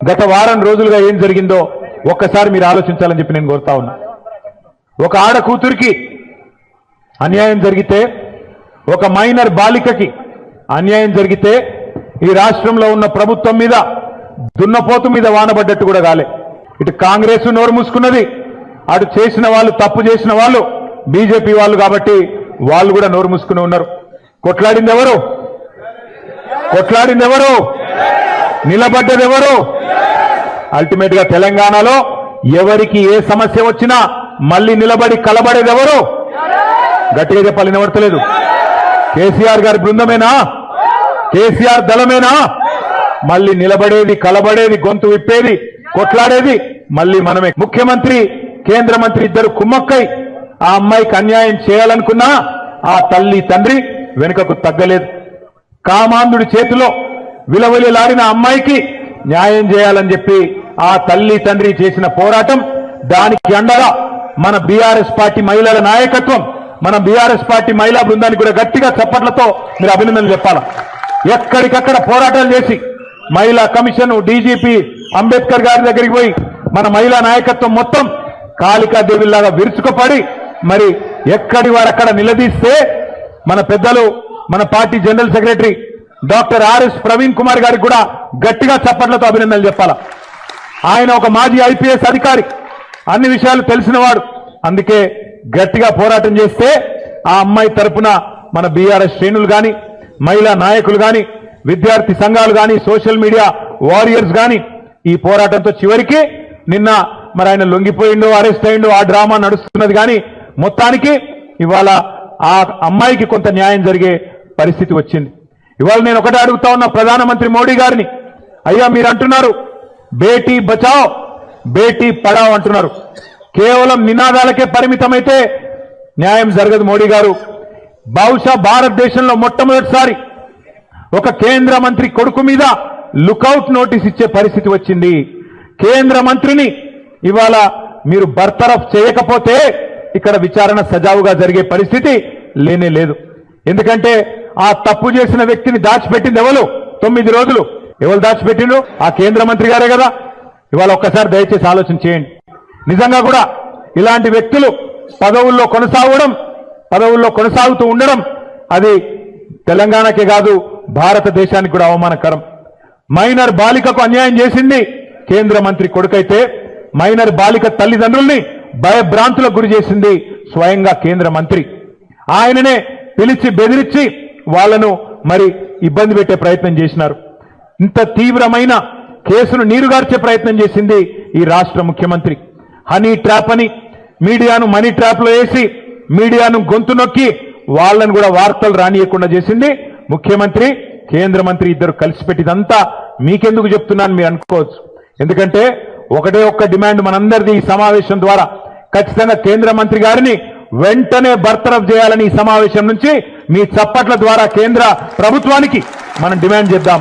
గత వారం రోజులుగా ఏం జరిగిందో ఒక్కసారి మీరు ఆలోచించాలని చెప్పి నేను కోరుతా ఉన్నా. ఒక ఆడ కూతురికి అన్యాయం జరిగితే, ఒక మైనర్ బాలికకి అన్యాయం జరిగితే ఈ రాష్ట్రంలో ఉన్న ప్రభుత్వం మీద దున్నపోతు మీద వానబడ్డట్టు కూడా కాలే. ఇటు కాంగ్రెస్ నోరు మూసుకున్నది, అటు చేసిన వాళ్ళు, తప్పు చేసిన వాళ్ళు బీజేపీ వాళ్ళు కాబట్టి వాళ్ళు కూడా నోరు మూసుకుని ఉన్నారు. కొట్లాడింది ఎవరు? కొట్లాడింది ఎవరు? నిలబడ్డది ఎవరు? అల్టిమేట్ గా తెలంగాణలో ఎవరికి ఏ సమస్య వచ్చినా మళ్ళీ నిలబడి కలబడేది ఎవరు? గట్టిగా చెప్పాలి, వినబడతలేదు. కేసీఆర్ గారి బృందమేనా? కేసీఆర్ దళమేనా? మళ్ళీ నిలబడేది, కలబడేది, గొంతు విప్పేది, కొట్లాడేది మళ్ళీ మనమే. ముఖ్యమంత్రి, కేంద్ర మంత్రి ఇద్దరు కుమ్మక్కై ఆ అమ్మాయికి అన్యాయం చేయాలనుకున్నా ఆ తల్లి తండ్రి వెనుకకు తగ్గలేదు. కామాంధుడి చేతిలో విలవిలలాడిన అమ్మాయికి న్యాయం చేయాలని చెప్పి ఆ తల్లి తండ్రి చేసిన పోరాటం, దానికి అండగా మన బీఆర్ఎస్ పార్టీ మహిళల నాయకత్వం, మన బీఆర్ఎస్ పార్టీ మహిళా బృందానికి కూడా గట్టిగా చప్పట్లతో మీరు అభినందనలు చెప్పాలా. ఎక్కడికక్కడ పోరాటాలు చేసి మహిళా కమిషన్, డీజీపీ అంబేద్కర్ గారి దగ్గరికి పోయి మన మహిళా నాయకత్వం మొత్తం కాళికాదేవిలాగా విరుచుకుపడి మరి ఎక్కడి వారక్కడ నిలదీస్తే మన పెద్దలు, మన party general secretary doctor RS Praveen Kumar గారికి కూడా గట్టిగా చప్పట్లతో అభినందనలు చెప్పాలా. ఆయన ఒక మాజీ ఐపీఎస్ అధికారి, అన్ని విషయాలు తెలిసినవాడు. అందుకే గట్టిగా పోరాటం చేస్తే ఆ అమ్మాయి తరపున మన బీఆర్ఎస్ శ్రేణులు గాని, మహిళా నాయకులు గాని, విద్యార్థి సంఘాలు గాని, సోషల్ మీడియా వారియర్స్ గాని ఈ పోరాటంతో చివరికి నిన్న మరి ఆయన లొంగిపోయిండో, అరెస్ట్ అయిండో ఆ డ్రామా నడుస్తున్నది. కానీ మొత్తానికి ఇవాళ ఆ అమ్మాయికి కొంత న్యాయం జరిగే పరిస్థితి వచ్చింది. ఇవాళ నేను ఒకటే అడుగుతా ఉన్నా ప్రధానమంత్రి మోడీ గారిని, అయ్యా మీరు అంటున్నారు బేటీ బచావ్ బేటీ పడావ్ అంటున్నారు, కేవలం నినాదాలకే పరిమితమైతే న్యాయం జరగదు. మోడీ గారు బహుశా భారతదేశంలో మొట్టమొదటిసారి ఒక కేంద్ర మంత్రి కొడుకు మీద లుకౌట్ నోటీస్ ఇచ్చే పరిస్థితి వచ్చింది. కేంద్ర మంత్రిని ఇవాళ మీరు బర్తరఫ్ చేయకపోతే ఇక్కడ విచారణ సజావుగా జరిగే పరిస్థితి లేనే లేదు. ఎందుకంటే ఆ తప్పు చేసిన వ్యక్తిని దాచిపెట్టింది ఎవరు? 9 రోజులు ఎవరు దాచిపెట్టిండ్రు? ఆ కేంద్ర మంత్రి గారే కదా. ఇవాళ ఒక్కసారి దయచేసి ఆలోచన చేయండి. నిజంగా కూడా ఇలాంటి వ్యక్తులు పదవుల్లో కొనసాగుతూ ఉండడం అది తెలంగాణకే కాదు భారతదేశానికి కూడా అవమానకరం. మైనర్ బాలికకు అన్యాయం చేసింది కేంద్ర మంత్రి కొడుకైతే, మైనర్ బాలిక తల్లిదండ్రుల్ని భయభ్రాంతులకు గురి చేసింది స్వయంగా కేంద్ర మంత్రి. ఆయననే పిలిచి బెదిరించి వాళ్లను మరి ఇబ్బంది పెట్టే ప్రయత్నం చేసినారు. ఇంత తీవ్రమైన కేసును నీరుగార్చే ప్రయత్నం చేసింది ఈ రాష్ట్ర ముఖ్యమంత్రి. హనీ ట్రాప్ అని మీడియాను మనీ ట్రాప్ లో వేసి మీడియాను గొంతు నొక్కి వాళ్ళను కూడా వార్తలు రానియకుండా చేసింది ముఖ్యమంత్రి, కేంద్ర మంత్రి ఇద్దరు కలిసి పెట్టిదంతా మీకెందుకు చెప్తున్నాను మీరు అనుకోవచ్చు. ఎందుకంటే ఒకటే ఒక్క డిమాండ్ మనందరిది ఈ సమావేశం ద్వారా, ఖచ్చితంగా కేంద్ర మంత్రి గారిని వెంటనే బర్తరఫ్ చేయాలని ఈ సమావేశం నుంచి మీ చప్పట్ల ద్వారా కేంద్ర ప్రభుత్వానికి మనం డిమాండ్ చేద్దాం.